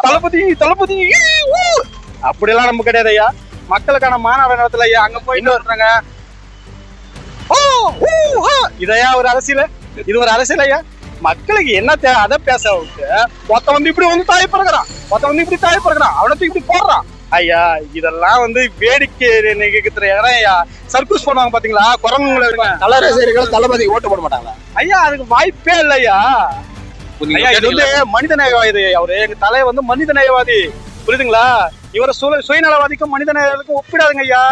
தளபதி தளபதி அப்படியெல்லாம் நம்ம கிடையாது ஐயா. மக்களுக்கான மாநாடு நேரத்துல ஐயா அங்க போய் வர்றாங்க. இதையா ஒரு அரசியல்? இது ஒரு அரசியல் ஐயா? மக்களுக்கு என்ன தேவை அதை பேச விட்டு ஒருத்த வந்து இப்படி வந்து தாய் பிறகுறான், ஒருத்த வந்து இப்படி தாய் பிறகுறான், அவனத்துக்கு இப்படி போடுறான் ஐயா. இதெல்லாம் வந்து வேடிக்கை நிகழ்த்துற இடம் ஐயா. சர்க்கூஸ் பண்ணுவாங்க பாத்தீங்களா, குரங்குங்களை இருக்காங்க. தல ரசிகர்கள் தளபதி ஓட்டு போட மாட்டாங்களா ஐயா? அதுக்கு வாய்ப்பே இல்லை ஐயா. ஐயா இது வந்து மனித நேயவாதி. அவரு எங்க தலைவர் வந்து மனித நேயவாதி, புரியுதுங்களா? இவரை சுயநலவாதிக்கும் மனித நேயவாதிக்கும் ஒப்பிடாதுங்க ஐயா.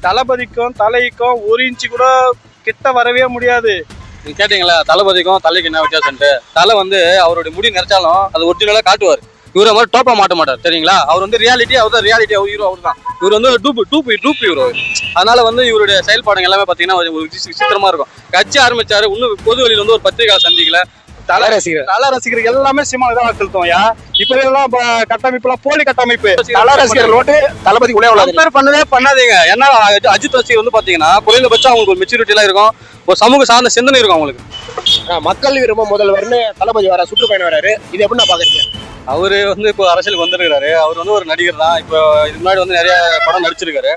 தளபதிக்கும் தலைக்கும் ஒரு இன்ச்சு கூட கிட்ட வரவே முடியாது. நீங்க கேட்டீங்களா தளபதிக்கும் தலைக்கு என்ன வித்தியாசம்ட்டு? தலை வந்து அவருடைய முடி நிறைச்சாலும் அது ஒரிஜினலா காட்டுவார். இவரை மாதிரி டோப்பா மாட்ட மாட்டார், சரிங்களா? அவர் வந்து ரியாலிட்டி, அவர் தான் ரியாலிட்டி, அவர் தான். இவர் வந்து டூப் இவர். அதனால வந்து இவருடைய செயல்பாடுங்க எல்லாமே பாத்தீங்கன்னா ஒரு விசித்திரமா இருக்கும். கட்சி ஆரம்பிச்சாரு, இன்னும் பொது வெளியில வந்து ஒரு பத்திரிகை சந்திக்கல. தல ரசிகர்கள் எல்லாமே சினிமா தான் செலுத்தும் ஐயா. இப்ப எல்லாம் கட்டமைப்பு எல்லாம் போலி கட்டமைப்பு. தல ரசிகர்கள் ஓட்டு தளபதி கூட பண்ணவே பண்ணாதீங்க. ஏன்னா அஜித் ரசிகர் வந்து பாத்தீங்கன்னா குறைந்தபட்சம் அவங்களுக்கு ஒரு மெச்சூரிட்டி எல்லாம் இருக்கும், ஒரு சமூக சார்ந்த சிந்தனை இருக்கும் அவங்களுக்கு. மக்கள் விரும்ப முதல்வர்னு தளபதி வர சுற்றுப்பயணம் வராரு, இது எப்படி நான் பாக்குறீங்க? அவரு வந்து இப்போ அரசியலுக்கு வந்திருக்காரு. அவர் வந்து ஒரு நடிகர் தான். இப்போ இதுக்கு முன்னாடி வந்து நிறைய படம் நடிச்சிருக்காரு.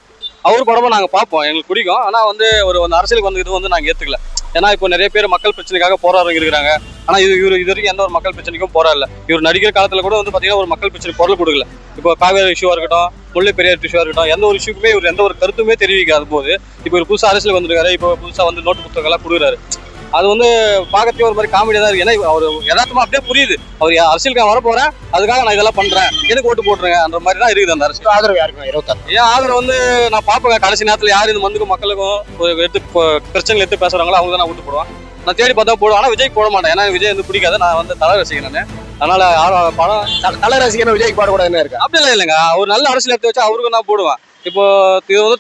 அவர் படமா நாங்க பார்ப்போம், எங்களுக்கு பிடிக்கும். ஆனா வந்து ஒரு அரசியலுக்கு வந்துட்டு வந்து நாங்க ஏத்துக்கல. ஏன்னா இப்போ நிறைய பேர் மக்கள் பிரச்சனைக்காக போராடுறவங்க இருக்கிறாங்க. ஆனா இது வரைக்கும் எந்த ஒரு மக்கள் பிரச்சனைக்கும் போராடல. இவர் நடிகர் காலத்துல கூட வந்து பாத்தீங்கன்னா ஒரு மக்கள் பிரச்சனை குரல் கொடுக்கல. இப்போ காவேரி இஷ்யூவா இருக்கட்டும், முல்லை பெரியார் இஷ்யூவா இருக்கட்டும், எந்த ஒரு இஷ்யூக்குமே இவர் எந்த ஒரு கருத்துமே தெரிவிக்காத போது இப்போ ஒரு புதுசா அரசியலுக்கு வந்திருக்காரு. இப்போ புதுசா வந்து நோட்டு புத்தகங்கள்லாம் கொடுக்குறாரு. அது வந்து பார்க்கறதுக்கு ஒரு மாதிரி காமெடியா தான் இருக்கு. ஏன்னா அவர் யதார்த்தமா அப்படியே புரியுது, அவர் அரசியலுக்காக வர போறேன், அதுக்காக நான் இதெல்லாம் பண்றேன், எனக்கு ஓட்டு போட்டுருங்க அந்த மாதிரி தான் இருக்குது அந்த அரசியல். ஆதரவு யாருக்கும் 26 ஏன் ஆதரவு வந்து நான் பார்ப்பேங்க. கடைசி நேரத்தில் யார் இந்த மந்துக்கும் மக்களுக்கும் எடுத்து பிரச்சனைகள் எடுத்து பேசுறாங்களோ அவங்க தான் நான் ஓட்டு போடுவேன். நான் தேடி பார்த்தா போடுவேன். ஆனால் விஜய் போட மாட்டேன். ஏன்னா விஜய் வந்து பிடிக்காது. நான் வந்து தலை ரசிகன் நான். அதனால படம் தல ரசிகர் விஜய்க்கு பாடக்கூடாதுன்னு இருக்கு. அப்படிலாம் இல்லைங்க. அவர் நல்ல அரசியல் எடுத்து வச்சா அவருக்கு நான் போடுவேன். இப்போ இது வந்து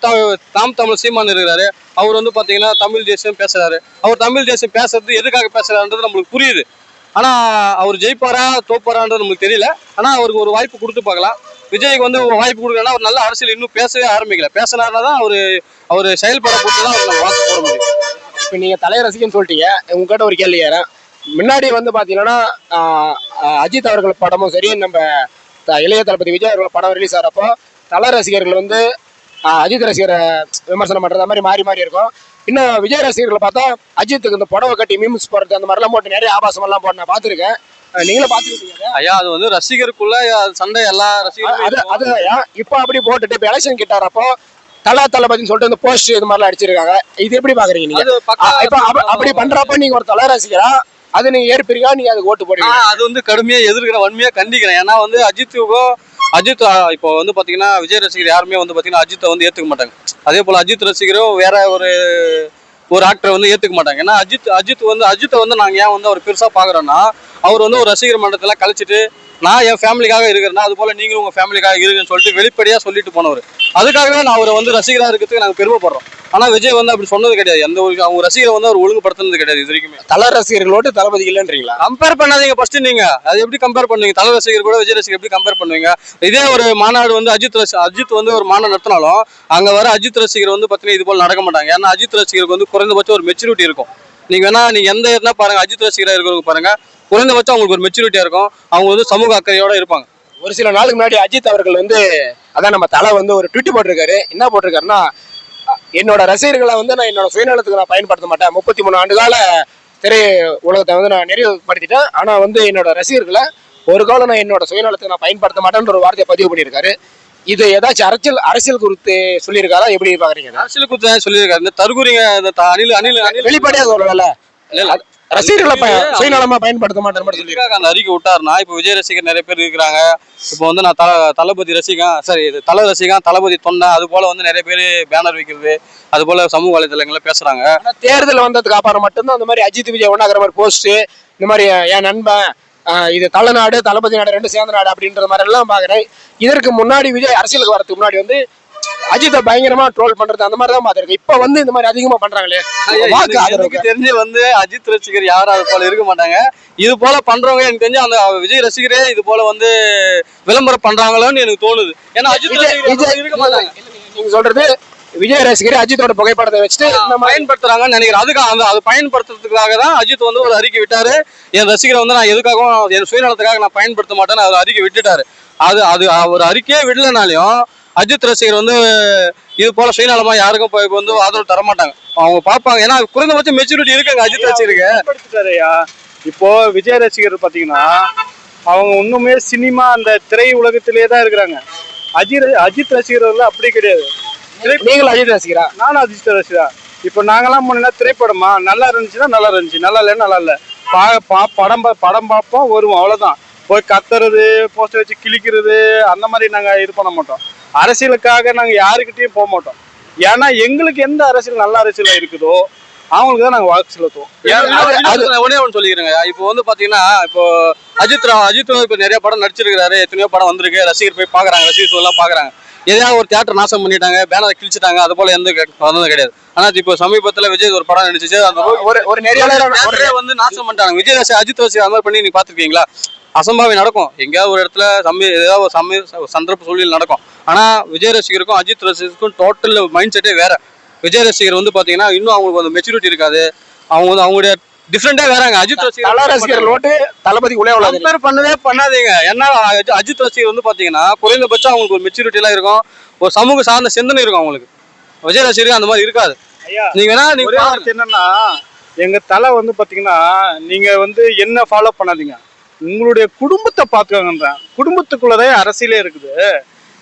தாம் தமிழ் சீமான் இருக்கிறாரு. அவர் வந்து பாத்தீங்கன்னா தமிழ் தேசியம் பேசுறாரு. அவர் தமிழ் தேசியம் பேசுறது எதுக்காக பேசுறாருன்றது நம்மளுக்கு புரியுது. ஆனா அவர் ஜெயிப்பாரா தோப்பாரான்றது நம்மளுக்கு தெரியல. ஆனா அவருக்கு ஒரு வாய்ப்பு கொடுத்து பார்க்கலாம். விஜய்க்கு வந்து வாய்ப்பு கொடுக்கலன்னா அவர் நல்ல அரசியல் இன்னும் பேசவே ஆரம்பிக்கல. பேசினாருன்னா தான் அவர் செயல்பட போட்டு தான் அவர் நம்ம வாக்கு போட முடியும். இப்போ நீங்க தலை ரசிகன்னு சொல்லிட்டீங்க, உங்ககிட்ட ஒரு கேள்வி ஏறேன். முன்னாடி வந்து பாத்தீங்கன்னா அஜித் அவர்கள் படமும் சரி, நம்ம இளைய தளபதி விஜய் அவர்கள் படம் ரிலீஸ் ஆகிறப்போ தல ரசிகர்கள் வந்து அஜித் ரசிகரை விமர்சனம் பண்றது அந்த மாதிரி மாறி மாறி இருக்கும். இன்னும் விஜய் ரசிகர்களை பார்த்தா அஜித்துக்கு இந்த புடவை கட்டி மீம்ஸ் போடுறது அந்த மாதிரிலாம் போட்டு நிறைய ஆபாசம் எல்லாம் போட்டு நான் பார்த்துருக்கேன். நீங்களும் பார்த்துருக்கீங்க ஐயா? அது வந்து ரசிகருக்குள்ள சண்டை எல்லா ரசிகரும் அதுதான். இப்போ அப்படி போட்டுட்டு இப்போ எலெக்ஷன் கிட்டாரப்போ தளபதினு சொல்லிட்டு இந்த போஸ்ட் இது மாதிரிலாம் அடிச்சிருக்காங்க. இது எப்படி பாக்குறீங்க நீங்க? இப்போ அப்படி பண்றப்ப நீங்க ஒரு தல ரசிகரா அது நீங்க ஏற்பீங்க, நீங்க அதுக்கு ஓட்டு போடுவீங்க? அது வந்து கடுமையா எதிர்க்கிறேன், வன்மையா கண்டிக்கிறேன். ஏன்னா வந்து அஜித் இப்போ வந்து பாத்தீங்கன்னா விஜய் ரசிகர் யாருமே வந்து பாத்தீங்கன்னா அஜித்தை வந்து ஏத்துக்க மாட்டாங்க. அதே போல அஜித் ரசிகரும் வேற ஒரு ஆக்டரை வந்து ஏத்துக்க மாட்டாங்க. ஏன்னா அஜித்தை வந்து நாங்க ஏன் வந்து அவர் பெருசா பாக்குறோம்னா, அவர் வந்து ஒரு ரசிகர் மன்றத்தெல்லாம் கழிச்சிட்டு நான் என் ஃபேமிலிக்காக இருக்கிறேன்னா அது போல நீங்களும் உங்க ஃபேமிலிக்காக இருக்குன்னு சொல்லிட்டு வெளிப்படையா சொல்லிட்டு போனவர். அதுக்காகவே நான் அவரை வந்து ரசிகரா இருக்கிறதுக்கு நாங்க பெருமைப்படுறோம். ஆனா விஜய் வந்து அப்படி சொன்னது கிடையாது. எந்த ஒரு அவங்க ரசிகரை வந்து அவர் ஒழுங்குபடுத்தினது கிடையாது இது வரைக்குமே. தல ரசிகர்களோடு தளபதி இல்லைன்றீங்களா? கம்பேர் பண்ணாதீங்க ஃபர்ஸ்ட். நீங்க அது எப்படி கம்பேர் பண்ணுவீங்க? தல ரசிகர் கூட விஜய் ரசிகர் எப்படி கம்பேர் பண்ணுவீங்க? இதே ஒரு மாநாடு வந்து அஜித் வந்து ஒரு மாநாடு நடத்தினாலும் அங்க வர அஜித் ரசிகர் வந்து பாத்தீங்கன்னா இது போல நடக்க மாட்டாங்க. ஏன்னா அஜித் ரசிகருக்கு வந்து குறைந்தபட்சம் ஒரு மெச்சூரிட்டி இருக்கும். நீங்க எந்த இடத்துல பாருங்க, அஜித் ரசிகரா இருக்கிறவங்க பாருங்க, குறைந்தபட்சம் அவங்களுக்கு ஒரு மெச்சூரிட்டியா இருக்கும். அவங்க வந்து சமூக அக்கறையோட இருப்பாங்க. ஒரு சில நாளுக்கு முன்னாடி அஜித் அவர்கள் வந்து அதான் நம்ம தலை வந்து ஒரு ட்வீட் போட்டிருக்காரு. என்ன போட்டிருக்காருன்னா, என்னோட ரசிகர்களை வந்து நான் என்னோட சுயநலத்துக்கு நான் பயன்படுத்த மாட்டேன். 33 ஆண்டு கால திரை உலகத்தை வந்து நான் நிறைவுபடுத்திட்டேன். ஆனா வந்து என்னோட ரசிகர்களை ஒரு காலம் நான் என்னோட சுயநலத்துக்கு நான் பயன்படுத்த மாட்டேன்ற ஒரு வார்த்தையை பதிவு பண்ணியிருக்காரு. இது ஏதாச்சும் அரசியல் குறித்து சொல்லியிருக்காரா? எப்படி பாக்குறீங்க? அரசியல் குறித்து சொல்லியிருக்காரு. இந்த தற்கூறிங்க அணில் வெளிப்படையா சொல்லல, ரசிகர்களை சுயநலமா பயன்படுத்த மாட்டேன் அந்த அறிக்கை விட்டாருன்னா, இப்போ விஜய் ரசிகர் நிறைய பேர் இருக்கிறாங்க. இப்போ வந்து நான் தளபதி ரசிகன், சரி தலை ரசிகன், தளபதி தொண்டை, அது போல வந்து நிறைய பேர் பேனர் வைக்கிறது, அது போல சமூக வலைதளங்கள்ல பேசுறாங்க. தேர்தல் வந்ததுக்கு அப்புறம் மட்டும்தான் அந்த மாதிரி அஜித் விஜய் ஒன்னாகிற மாதிரி போஸ்ட், இந்த மாதிரி என் நண்பன் இது தலைநாடு தளபதி நாடு ரெண்டு சேர்ந்த நாடு அப்படின்ற மாதிரி எல்லாம் பாக்குறேன். இதற்கு முன்னாடி விஜய் அரசியலுக்கு வரதுக்கு முன்னாடி வந்து அஜித்தை பயங்கரமா ட்ரோல் பண்றது அந்த மாதிரி தான் பாத்துருக்கு. இப்ப வந்து இந்த மாதிரி அதிகமா பண்றாங்களே. எனக்கு தெரிஞ்சு வந்து அஜித் ரசிகர் யாரும் அது போல இருக்க மாட்டாங்க. இது போல பண்றவங்க எனக்கு தெரிஞ்சு அந்த விஜய் ரசிகரே இது போல வந்து விளம்பரம் பண்றாங்களோன்னு எனக்கு தோணுது. ஏன்னா அஜித் ரசிகர் இருக்க மாட்டாங்க. நீங்க சொல்றது விஜய் ரசிகர் அஜித்தோட புகைப்படத்தை வச்சுட்டு பயன்படுத்துறாங்கன்னு நினைக்கிறேன். அதுக்காக அது பயன்படுத்துறதுக்காக தான் அஜித் வந்து ஒரு அறிக்கை விட்டாரு. என் ரசிகரை வந்து நான் எதுக்காகவும் என் சுயநலத்துக்காக நான் பயன்படுத்த மாட்டேன்னு அவர் அறிக்கை விட்டுட்டாரு. அது அது ஒரு அறிக்கையே விடலனாலையும் அஜித் ரசிகர் வந்து இது போல சுயநலமா யாருக்கும் இப்போ வந்து ஆதரவு தர மாட்டாங்க. அவங்க பார்ப்பாங்க, ஏன்னா குறைந்தபட்சம் மெச்சூரிட்டி இருக்குங்க அஜித் ரசிகருக்கு. இப்போ விஜய் ரசிகர் பாத்தீங்கன்னா அவங்க இன்னுமே சினிமா அந்த திரை உலகத்திலே தான் இருக்கிறாங்க. அஜித் ரசிகர்கள் அப்படி கிடையாது. நீங்களும் அஜித் ரசிகரா? நானும் அஜித் ரசிகரா. இப்போ நாங்கெல்லாம் முன்னா திரைப்படமா நல்லா இருந்துச்சுன்னா நல்லா இருந்துச்சு, நல்லா இல்லைன்னா நல்லா இல்லை. படம் பார்ப்போம், வருவோம், அவ்வளவுதான். போய் கத்துறது, போஸ்டர் வச்சு கிழிக்கிறது அந்த மாதிரி நாங்க இது பண்ண மாட்டோம். அரசியலுக்காக நாங்க யாருக்கிட்டையும் போக மாட்டோம். ஏன்னா எங்களுக்கு எந்த அரசியல் நல்ல அரசியல் இருக்குதோ அவங்களுக்கு தான் நாங்க வாக்கு செலுத்துவோம். ஒன்னே ஒன்று சொல்லிக்கிறேங்க. இப்போ வந்து பாத்தீங்கன்னா இப்போ அஜித் இப்போ நிறைய படம் நடிச்சிருக்காரு, எத்தனையோ படம் வந்திருக்கு, ரசிகர் போய் பாக்குறாங்க, ரசிகர் எல்லாம் பாக்குறாங்க. எதையாவது ஒரு தியேட்டர் நாசம் பண்ணிட்டாங்க, பேனரை கிழிச்சிட்டாங்க, அது போல எந்த வந்ததும் கிடையாது. ஆனா இப்போ சமீபத்துல விஜய் ஒரு படம் நடிச்சிச்சு, அந்த ஒரு நிறைய வந்து நாசம் பண்ணிட்டாங்க. விஜய் ரசிகர் அஜித் ரசிகர் அந்த மாதிரி பண்ணி நீங்க பாத்துருக்கீங்களா? அசம்பாவி நடக்கும், எங்கேயாவது ஒரு இடத்துல ஏதாவது ஒரு சந்தர்ப்ப சூழ்நிலை நடக்கும். ஆனா விஜய் ரசிகருக்கும் அஜித் ரசிகருக்கும் டோட்டல் மைண்ட் செட்டே வேற. விஜய் ரசிகர் வந்து பாத்தீங்கன்னா இன்னும் அவங்களுக்கு அந்த மெச்சூரிட்டி இருக்காது, அவங்க வந்து அவங்களுடைய டிஃப்ரெண்டா வேறாங்க. அஜித் ரசிகர் ஓட்டு தளபதி கம்பேர் பண்ணவே பண்ணாதீங்க. ஏன்னா அஜித் ரசிகர் வந்து பாத்தீங்கன்னா குறைந்தபட்சம் அவங்களுக்கு ஒரு மெச்சூரிட்டி எல்லாம் இருக்கும், ஒரு சமூக சார்ந்த சிந்தனை இருக்கும் அவங்களுக்கு. விஜய் ரசிகர் அந்த மாதிரி இருக்காது. நீங்க என்னன்னா எங்க தலை வந்து பாத்தீங்கன்னா நீங்க வந்து என்ன ஃபாலோ பண்ணாதீங்க, உங்களுடைய குடும்பத்தை பார்த்துக்கோங்கன்றேன். குடும்பத்துக்குள்ளதான் அரசியலே இருக்குது.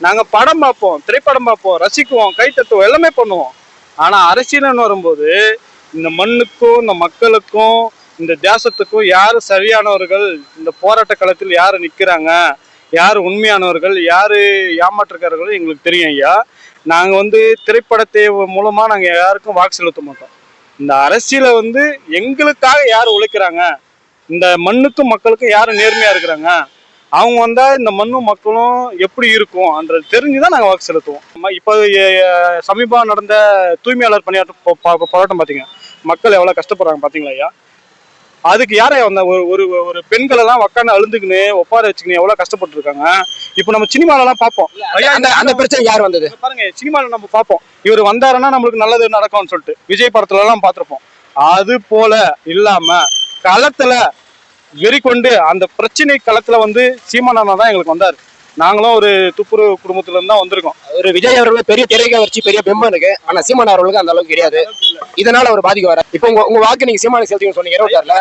நாங்க படம் பார்ப்போம், திரைப்படம் பார்ப்போம், ரசிக்குவோம், கை தட்டுவோம், எல்லாமே பண்ணுவோம். ஆனா அரசியல்னு வரும்போது இந்த மண்ணுக்கும் இந்த மக்களுக்கும் இந்த தேசத்துக்கும் யாரு சரியானவர்கள், இந்த போராட்ட களத்தில் யாரு நிக்கிறாங்க, யாரு உண்மையானவர்கள், யாரு ஏமாற்றுக்காரர்கள் எங்களுக்கு தெரியும் ஐயா. நாங்க வந்து திரைப்படத்தை மூலமா நாங்க யாருக்கும் வாக்கு செலுத்த மாட்டோம். இந்த அரசியலை வந்து எங்களுக்காக யாரு உழைக்கிறாங்க, இந்த மண்ணுக்கும் மக்களுக்கும் யாரு நேர்மையா இருக்கிறாங்க, அவங்க வந்தா இந்த மண்ணும் மக்களும் எப்படி இருக்கும் என்றது தெரிஞ்சுதான் நாங்க வாக்கு செலுத்துவோம். இப்போ சமீபம் நடந்த தூய்மையாளர் பணியாற்ற போராட்டம் பாத்தீங்க, மக்கள் எவ்வளவு கஷ்டப்படுறாங்க பாத்தீங்களா ஐயா? அதுக்கு யாரையா வந்த ஒரு ஒரு பெண்கள் எல்லாம் உட்காந்து அழுந்துக்குன்னு ஒப்பார வச்சுக்கின்னு எவ்வளவு கஷ்டப்பட்டு இருக்காங்க. இப்போ நம்ம சினிமால எல்லாம் பார்ப்போம், அந்த பிரச்சனை யார் வந்தது பாருங்க. சினிமால நம்ம பார்ப்போம், இவர் வந்தாருன்னா நம்மளுக்கு நல்லது நடக்கும்னு சொல்லிட்டு விஜய் படத்துல எல்லாம் பார்த்திருப்போம். அது போல இல்லாம களத்துல வெறி கொண்டு அந்த பிரச்சனை களத்துல வந்து சீமானா தான் எங்களுக்கு வந்தாரு. நாங்களும் ஒரு துப்புரவு குடும்பத்துல இருந்து தான் வந்திருக்கோம். ஒரு விஜய் அவர்களுக்கு பெரிய திரைக்கவர்ச்சி, பெரிய பெம்பன் இருக்கு. ஆனா சீமான் அவர்களுக்கு அந்த அளவுக்கு கிடையாது. இதனால ஒரு பாதிக்க வர. இப்போ உங்க வாக்கு நீங்க சீமானுக்கு செலுத்திங்கன்னு சொன்னீங்க 26ல.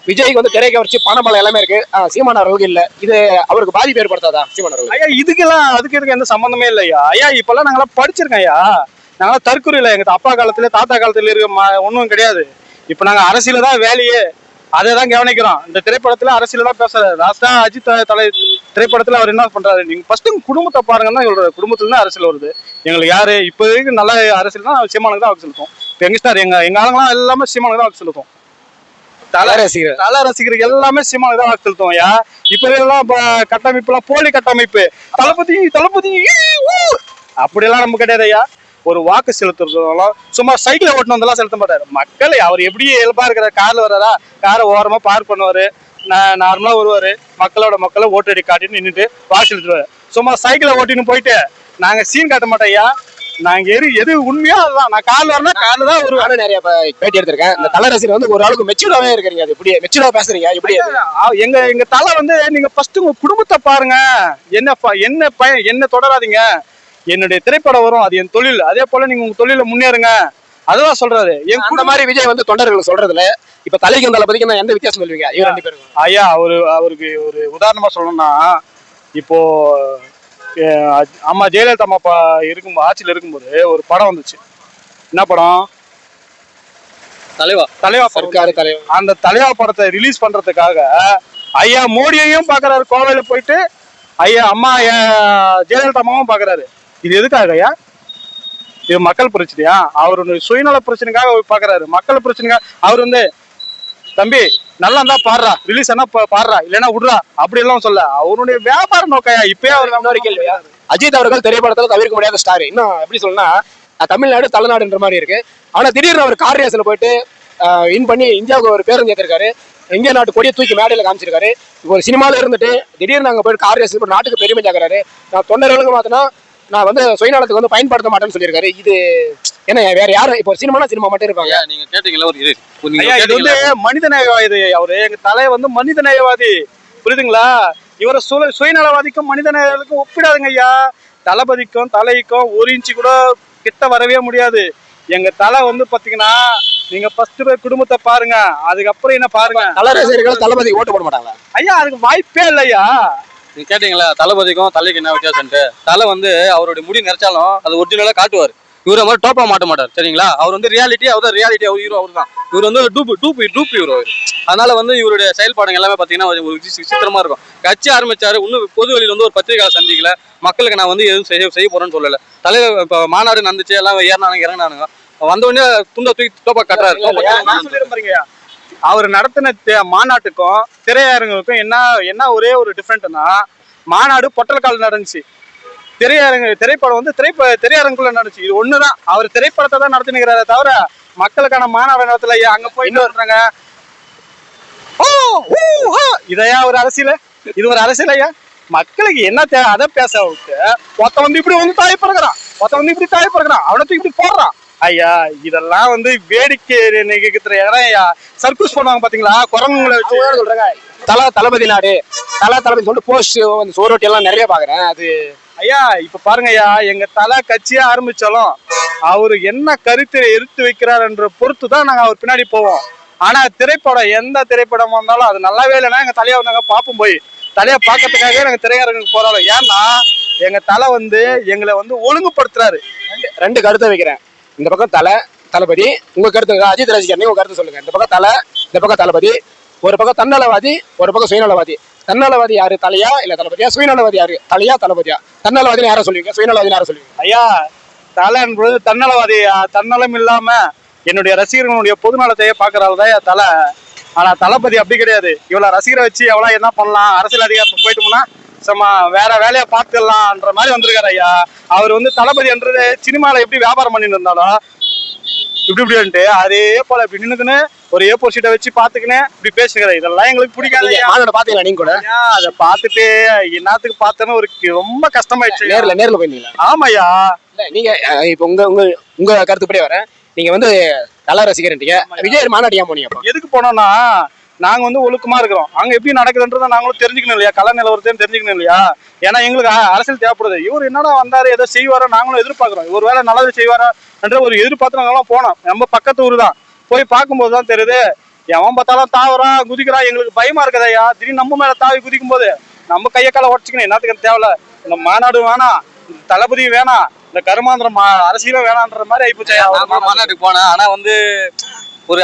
விஜய்க்கு வந்து திரைக்கவர்ச்சி, பணபலம் எல்லாமே இருக்கு, சீமான் அவர்களுக்கு இல்ல. இது அவருக்கு பாதிப்பு ஏற்படுத்தாதா சீமான் அவர்கள்? ஐயா இதுக்கெல்லாம் அதுக்கு எந்த சம்பந்தமே இல்லை ஐயா. ஐயா இப்பெல்லாம் நாங்களாம் படிச்சிருக்கோம் ஐயா. நாங்களாம் தற்கொலை எங்க அப்பா காலத்துல தாத்தா காலத்துல இருக்க ஒன்றும் கிடையாது. இப்ப நாங்க அரசியல தான் வேலையே, அதை தான் கவனிக்கிறோம். இந்த திரைப்படத்துல அரசியல தான் பேசுறாரு. லாஸ்டா அஜித் தலை திரைப்படத்துல அவர் என்ன பண்றாரு, நீங்க ஃபர்ஸ்ட் குடும்பத்தை பாருங்கன்னா எங்களோட குடும்பத்துல தான் அரசியல் வருது. எங்களுக்கு யாரு இப்போ வரைக்கும் நல்ல அரசியல் தான் சீமானுக்கு தான் வாக்கு செலுத்தும். யங்ஸ்டார் எங்க ஆளுங்களாம் எல்லாமே சீமானுக்கு தான் வாக்கு செலுத்தும். தலை ரசிகர் எல்லாமே சீமானுக்கு தான் வாக்கு செலுத்துவோம் ஐயா. இப்ப எல்லாம் கட்டமைப்பு எல்லாம் போலி கட்டமைப்பு, தளபதி அப்படியெல்லாம் நம்ம கிடையாது ஐயா. ஒரு வாக்கு செலுத்துறதுனாலும் சும்மா சைக்கிள் ஓட்டணும் வந்தெல்லாம் செலுத்த மாட்டாரு. மக்கள் அவர் எப்படி இயல்பா இருக்கிற கார்ல வர்றாரா, காரை ஓரமா பார்க் பண்ணுவாரு, நார்மலா வருவாரு, மக்களை ஓட்டடி காட்டின்னு நின்றுட்டு வாக்கு செலுத்துவாரு. சும்மா சைக்கிளை ஓட்டின்னு போயிட்டு நாங்க சீன் காட்ட மாட்டோம் ஐயா. நாங்க எது உண்மையா அதுதான். நான் கார்ல வரனா கார்ல தான் வருவேன். நிறைய பேட்டி எடுத்திருக்கேன். இந்த தலை ரசிகர் வந்து ஒரு ஆளுக்கு மெச்சூராவே இருக்கிறீங்க, அது இப்படி மெச்சூரா பேசுறீங்க இப்படி? எங்க தலை வந்து நீங்க ஃபர்ஸ்ட் உங்க குடும்பத்தை பாருங்க. என்ன தொடராதீங்க. என்னுடைய திரைப்படம் வரும், அது என் தொழில். அதே போல நீங்க உங்க தொழில முன்னேறுங்க, அதுதான் சொல்றாரு. அந்த மாதிரி விஜய் வந்து தொண்டர்கள் சொல்றதுல இப்ப தலைக்கும் தளபதிக்கும் எந்த வித்தியாசம் சொல்லுவீங்க இவங்க ரெண்டு பேரும்? ஐயா அவருக்கு ஒரு உதாரணமா சொல்லணும்னா, இப்போ அம்மா ஜெயலலிதா அம்மா ஆட்சியில் இருக்கும்போது ஒரு படம் வந்துச்சு. என்ன படம்? தலைவா சர்க்காரு தலைவா. அந்த தலைவா படத்தை ரிலீஸ் பண்றதுக்காக ஐயா மோடியையும் பாக்குறாரு, கோவையில போயிட்டு ஐயா அம்மா ஜெயலலிதா அம்மாவும் பாக்குறாரு. இது எதுக்காக ஐயா? இது மக்கள் பிரச்சனையா? அவருடைய சுயநல பிரச்சனைக்காக பாக்குறாரு. மக்கள் பிரச்சனைக்காக அவர் வந்து தம்பி நல்லா இருந்தா பாடுறா, ரிலீஸ் ஆனா பாடுறா, இல்லைன்னா விடுறா அப்படி எல்லாம் சொல்ல. அவருடைய வியாபார நோக்கையா. இப்பயே அவர் கேள்வியா? அஜித் அவர்கள் திரைப்படத்துல தவிர்க்க முடியாத ஸ்டார். இன்னும் எப்படி சொல்லணும்னா தமிழ்நாடு தலைநாடுன்ற மாதிரி இருக்கு. ஆனா திடீர்னு அவர் கார் ரேஸ்ல போயிட்டு வின் பண்ணி இந்தியாவுக்கு ஒரு பேருந்து ஏற்றிருக்காரு. இந்திய நாட்டு கொடியை தூக்கி மேடையில காமிச்சிருக்காரு. இப்போ ஒரு சினிமால இருந்துட்டு திடீர்னு நாங்க போயிட்டு கார் ரேஸ்ல போய் நாட்டுக்கு பெருமை சேர்க்கிறாரு. நான் தொண்டர்களுக்கு மாத்தினா நான் வந்து சுயநலத்துக்கு வந்து பயன்படுத்த மாட்டேன்னு சொல்லியிருக்காரு. இது என்ன வேற யாரும் இப்போ சினிமா மட்டும் இருப்பாங்க? நீங்க கேட்டீங்களா? இது வந்து மனித நேயவாதி. அவரு எங்க தலை வந்து மனித நேயவாதி, புரியுதுங்களா? இவரை சுயநலவாதிக்கும் மனிதநேயர்களுக்கும் ஒப்பிடாதுங்க ஐயா. தளபதிக்கும் தலைக்கும் ஒரு இன்ச்சு கூட கிட்ட வரவே முடியாது. எங்க தலை வந்து பாத்தீங்கன்னா, நீங்க ஃபர்ஸ்ட் போய் குடும்பத்தை பாருங்க, அதுக்கப்புறம் என்ன பாருங்க. தல ரசிகர்கள் தளபதி ஓட்டு போட மாட்டாங்களா ஐயா அதுக்கு வாய்ப்பே இல்லையா. நீங்க கேட்டீங்களா தலைபதிக்கும் தலைக்கு என்ன வித்தியாசம்ட்டு? தலை வந்து அவருடைய முடி நிறைச்சாலும் அது ஒரிஜினலா காட்டுவார். இவரை மாதிரி டோப்பா மாட்ட மாட்டார் சரிங்களா. அவர் வந்து ரியாலிட்டி, அவர் தான் ரியாலிட்டி, அவர் ஹீரோ அவர் தான். இவர் வந்து டூப் ஹீரோ. அதனால வந்து இவருடைய செயல்பாடுகள் எல்லாமே பாத்தீங்கன்னா ஒரு விசித்திரமா இருக்கும். கட்சி ஆரம்பிச்சாரு, இன்னும் பொது வெளியில வந்து ஒரு பத்திரிகையாளர் சந்திக்கல, மக்களுக்கு நான் வந்து எதுவும் செய்ய போறேன்னு சொல்லல. தலைவர் இப்ப மாநாடு நடந்துச்சு, எல்லாம் ஏறினானுங்க இறங்கினானுங்க, வந்த உடனே துண்டை தூக்கி டோப்பா கட்டுறாரு. அவர் நடத்தின மாநாட்டுக்கும் திரையரங்குக்கும் என்ன ஒரே ஒரு டிஃப்ரெண்ட்னா, மாநாடு பொட்டல்கால் நடந்துச்சு, திரைப்படம் வந்து திரையரங்குள்ள நடந்துச்சு. இது ஒண்ணுதான். அவர் திரைப்படத்தை தான் நடத்தினுக்கிறாரே தவிர மக்களுக்கான மாநாடு நடத்தல. அங்க போய் இன்னொருறாங்க இதையா ஒரு அரசியல்? இது ஒரு அரசியல் ஐயா? மக்களுக்கு என்ன தேவை அதை பேச விட்டு ஒருத்த வந்து இப்படி வந்து தாய் பிறகுறான், ஒருத்த வந்து இப்படி தாய் பிறகுறான், அவனத்து இப்படி போடுறான். ஐயா இதெல்லாம் வந்து வேடிக்கை நிகழ்த்துற இடம் ஐயா. சர்க்கூஸ் பண்ணுவாங்க பாத்தீங்களா, குரங்குங்களை வச்சு சொல்றாங்க. தளபதி நாடு, தளபதி சொல்லிட்டு போஸ்ட் சோரோட்டி எல்லாம் நிறைய பாக்குறேன். அது ஐயா இப்ப பாருங்க ஐயா, எங்க தலை கட்சியா ஆரம்பிச்சாலும் அவரு என்ன கருத்தை எடுத்து வைக்கிறார் என்ற பொறுத்து தான் நாங்க அவர் பின்னாடி போவோம். ஆனா திரைப்படம் எந்த திரைப்படம் வந்தாலும் அது நல்லாவே இல்லைன்னா எங்க தலையை நாங்க பார்ப்போம். போய் தலையை பார்க்கறதுக்காகவே நாங்க திரையரங்குக்கு போறோம். ஏன்னா எங்க தலை வந்து எங்களை வந்து ஒழுங்குபடுத்துறாரு. ரெண்டு கருத்தை வைக்கிறேன். இந்த பக்கம் தளபதி, உங்க கருத்து அஜித் ரசிகர், உங்க கருத்து சொல்லுங்க. இந்த பக்கம் இந்த பக்கம் தளபதி. ஒரு பக்கம் தன்னலவாதி, ஒரு பக்கம் சுயநலவாதி. தன்னலவாதி யாரு, தலையா இல்ல தளபதியா? சுயநலவாதி யாரு, தலையா தளபதியா? தன்னலவாதி யாரை சொல்லுவீங்க, சுயநலவாதி யாரை சொல்லுவீங்க? ஐயா தலை என்பது தன்னலவாதி. தன்னலம் இல்லாம என்னுடைய ரசிகர்களுடைய பொதுநலத்தையே பாக்குறாள்தான் தலை. ஆனா தளபதி அப்படி கிடையாது. இவ்வளவு ரசிகரை வச்சு எவ்வளவு என்ன பண்ணலாம், அரசியல் அதிகாரத்துக்கு போயிட்டோம்னா சும்மா வேற வேலையை பார்த்துடலாம்ன்ற மாதிரி வந்திருக்காரு ஐயா. அவர் வந்து தளபதி என்றது சினிமால எப்படி வியாபாரம் பண்ணிட்டு இருந்தாலும் இப்படின்ட்டு அதே போல இப்படி நின்னுக்குன்னு ஒரு ஏப்போர் சீட்டை வச்சு பாத்துக்கினே இப்படி பேசுகிறேன். இதெல்லாம் எங்களுக்கு பிடிக்காது. பாத்தீங்களா நீங்க கூட? அதை பார்த்துட்டு என்னத்துக்கு பார்த்தேன்னு ஒரு ரொம்ப கஷ்டமாயிடுச்சு. நேர்ல போயிருந்தீங்களா? ஆமாய்யா. இல்ல நீங்க இப்ப உங்க கருத்துப்படியே வரேன். நீங்க வந்து தல ரசிகர்ன்றீங்க, விஜய் மாநாடு ஏன் போனீங்க? எதுக்கு போனோம்னா, நாங்க வந்து ஒழுக்கமா இருக்கிறோம். அங்க எப்படி நடக்குதுன்றத நாங்களும் தெரிஞ்சுக்கணும் இல்லையா, கல நிலவரத்தையும் தெரிஞ்சுக்கணும் இல்லையா. ஏன்னா எங்களுக்கு அரசியல் தேவைப்படுது. இவர் என்னடா வந்தாரு, ஏதோ செய்வாரோ நாங்களும் எதிர்பார்க்கிறோம். இவர் வேலை நல்லது செய்வாரா என்ற ஒரு எதிர்பார்த்து நாங்களாம் போனோம். நம்ம பக்கத்து ஊர் தான். போய் பார்க்கும்போது தான் தெரியுது, எவன் பார்த்தாலும் தாவறான் குதிக்கிறான். எங்களுக்கு பயமா இருக்குதையா. திடீர்னு நம்ம மேல தாவி குதிக்கும் போது நம்ம கையை காலை உடச்சிக்கணும். என்னத்துக்கு தேவையில்ல. இந்த மாநாடு வேணாம், தளபதி வேணாம், இந்த கருமாந்திரம் அரசியலும் வேணான்ற மாதிரி ஆயிப்போச்சு. மாநாட்டுக்கு போனேன். ஆனா வந்து ஒரு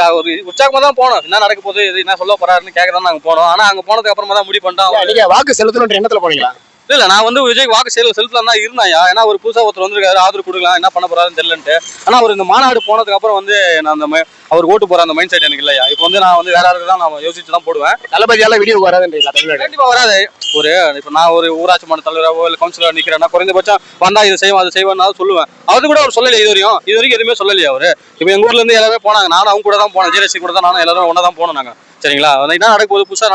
உற்சாகமா தான் போனோம். என்ன நடக்க போகுது, இது என்ன சொல்ல போறாருன்னு கேட்கதான் நாங்க போனோம். ஆனா அங்க போனதுக்கு அப்புறமா தான் முடிவு பண்ணிட்டோம். நீங்க வாக்கு செலுத்தணுன்ற எண்ணத்துல போனீங்களா? இல்ல நான் வந்து விஜய்க்கு வாக்கு செலுத்தலாம் தான் இருந்தாயா. ஏன்னா ஒரு புதுசா ஒருத்தர் வந்திருக்காரு, ஆதரவு கொடுக்கலாம், என்ன பண்ண போறாருன்னு தெரியலன்ட்டு. ஆனா ஒரு இந்த மாநாடு போனதுக்கு அப்புறம் வந்து நான் அந்த அவர் ஓட்டு போற அந்த மைண்ட் செட் எனக்கு இல்லையா. இப்போ வந்து நான் வந்து வேற யாருக்கு தான் நான் யோசிச்சு தான் போடுவேன். தளபதியால வீடியோ வராதுன்றீங்களா? கண்டிப்பா வராது. இப்ப நான் ஒரு ஊராட்சி மன்ற தலைவராவோ இல்ல கவுன்சிலரா நிக்கிறேன்னா குறைந்தபட்சம் வந்தா இது செய்வோம் அது செய்வோம் சொல்லுவேன். அது கூட அவர் சொல்லலையே இது வரைக்கும் எதுவுமே சொல்லலையா அவரு. இப்ப எங்க ஊர்ல இருந்து எல்லாருமே போனாங்க, நானும் அவங்க கூட தான் போனேன், ஜெயலட்சுமி கூட தான் நானும் எல்லாரும் ஒன்னா தான் போனோம் நாங்க. சரிங்களா, என்ன நடக்க போது புதுசா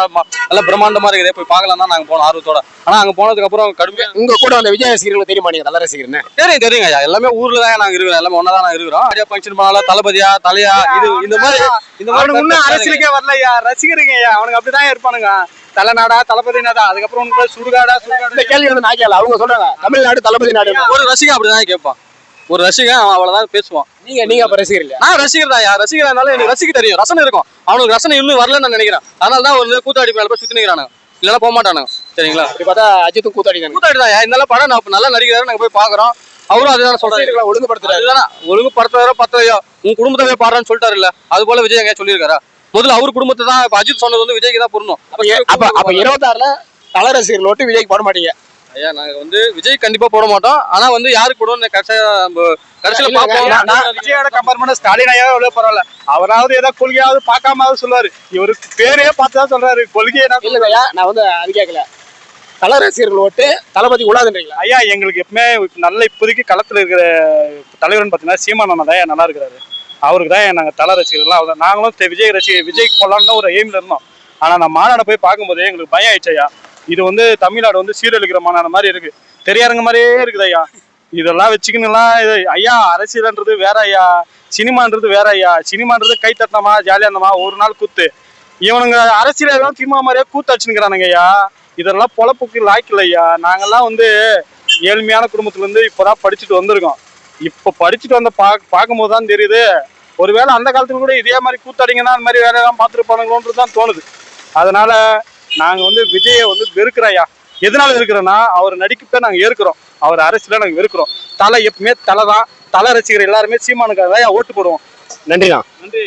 நல்லா பிரம்மாண்டமா இருக்குது, போய் பார்க்கலாம் தான் நாங்க போனோம் ஆர்வத்தோட. ஆனா அங்க போனதுக்கு அப்புறம் கடுமையா உங்க கூட அந்த விஜய் ரசிகர்கள் தெரியுமா? நீங்க தல ரசிகர்னு தெரியுங்க ஐயா. எல்லாமே ஊர்ல தான் நாங்க இருக்கிறோம், எல்லாமே ஒன்னா தான் நாங்க இருக்கிறோம். நிறைய ஃபங்க்ஷன் பண்ணாலும் தளபதியா தலையா இது இந்த மாதிரி இன்னும் அரசியலுக்கே வரலையா ரசிகருங்க ஐயா. அவனுக்கு அப்படிதான் இருப்பானுங்க. தலைநாடா தளபதி நாடா, அதுக்கப்புறம் சுடுகாடா. இந்த கேள்வி வந்து நான் கேட்கல, அவங்க சொல்றாங்க தமிழ்நாடு தளபதி நாடு. ஒரு ரசிகன் அப்படிதான் கேட்பான். ஒரு ரசிகன் அவ்வளவுதான் பேசுவான். நீங்க அப்ப ரசிகர் இல்லையா? நான் ரசிகர் தான். ரசிகர் இருந்தாலும் எனக்கு ரசிக்க தெரியும், ரசனை இருக்கும். அவனுக்கு ரசனை இன்னும் வரலன்னு நான் நினைக்கிறேன். அதனால தான் ஒரு கூத்தாடி மேல போய் சுத்தி நிக்கிறானுங்க, இல்லைன்னா போக மாட்டானுங்க. சரிங்களா, இப்படி பார்த்தா அஜித்தும் கூத்தாடி தான். இருந்தாலும் படம் நான் நல்லா நடிக்கிறாரு, நாங்க போய் பாக்குறோம். அவரும் அதுதான் சொல்றாரு, ஒழுங்குபடுத்துறாரு. ஒழுங்குபடுத்துறாரோ பத்தையோ உங்க குடும்பத்தவே பாடுறான்னு சொல்லிட்டாரு இல்ல. அது போல விஜய் எங்க சொல்லியிருக்காரா? முதல்ல அவர் குடும்பத்தை தான். இப்ப அஜித் சொன்னது வந்து விஜய்க்கு தான் பொருணும். அப்ப 26ல தல ரசிகர்கள் ஓட்டு விஜய்க்கு போட மாட்டீங்க? ஐயா நாங்க வந்து விஜய் கண்டிப்பா போட மாட்டோம். ஆனா வந்து யாருக்கு போடுவோம் கடைசியில பாப்போம். விஜயோட கம்பேர் பண்ண ஸ்டாலின் ஐயாவே எவ்வளவு பரவாயில்ல. அவராவது ஏதாவது கொள்கையாவது பார்க்காம சொல்லுவாரு. இவருக்கு பேரையே பார்த்துதான் சொல்றாரு கொள்கையை. இல்லையா, நான் வந்து அது கேட்கல. தல ரசிகர்கள் ஓட்டு தளபதி உலாதுன்றீங்களா? ஐயா எங்களுக்கு எப்பவுமே நல்ல இப்போதைக்கு களத்துல இருக்கிற தலைவர்னு பாத்தீங்கன்னா சீமானண்ணா தான் நல்லா இருக்கிறாரு. அவருக்கு தான் நாங்க தல ரசிகர்கள்லாம். நாங்களும் விஜய்க்கு போடலான்னு தான் ஒரு எய்ம்ல இருந்தோம். ஆனா நான் மாநாடு போய் பார்க்கும்போது எங்களுக்கு பயம் ஆயிடுச்சு ஐயா. இது வந்து தமிழ்நாடு வந்து சீரழிக்கிற மாநாடு மாதிரி இருக்கு, தெரியாருங்க மாதிரியே இருக்குது ஐயா. இதெல்லாம் வச்சுக்கணும்லாம் இது ஐயா. அரசியல்ன்றது வேற ஐயா, சினிமான்றது வேற ஐயா. சினிமான்றது கை தட்டினமா ஜாலியா இருந்தமா ஒரு நாள் கூத்து. இவனுங்க அரசியல் திமுக மாதிரியே கூத்து வச்சுக்கிறானுங்க ஐயா. இதெல்லாம் பொழப்புக்கு லாய்க்கல ஐயா. நாங்கெல்லாம் வந்து ஏழ்மையான குடும்பத்துல இருந்து இப்பதான் படிச்சுட்டு வந்திருக்கோம். இப்ப படிச்சுட்டு வந்த பார்க்கும்போது தான் தெரியுது, ஒருவேளை அந்த காலத்துல கூட இதே மாதிரி கூத்தாடிங்கன்னா அந்த மாதிரி வேலையெல்லாம் பார்த்துருப்பானுங்களோன்றது தான் தோணுது. அதனால நாங்க வந்து விஜயை வந்து வெறுக்கிறோம் ஐயா. எதனால இருக்கிறோன்னா, அவர் நடிக்கப்ப நாங்க ஏற்கிறோம், அவர் அரசியல நாங்க வெறுக்கிறோம். தலை எப்பவுமே தலை தான். தலை ரசிகர் எல்லாருமே சீமானுக்காக தான் ஓட்டு போடுவோம். நன்றிண்ணா. நன்றி.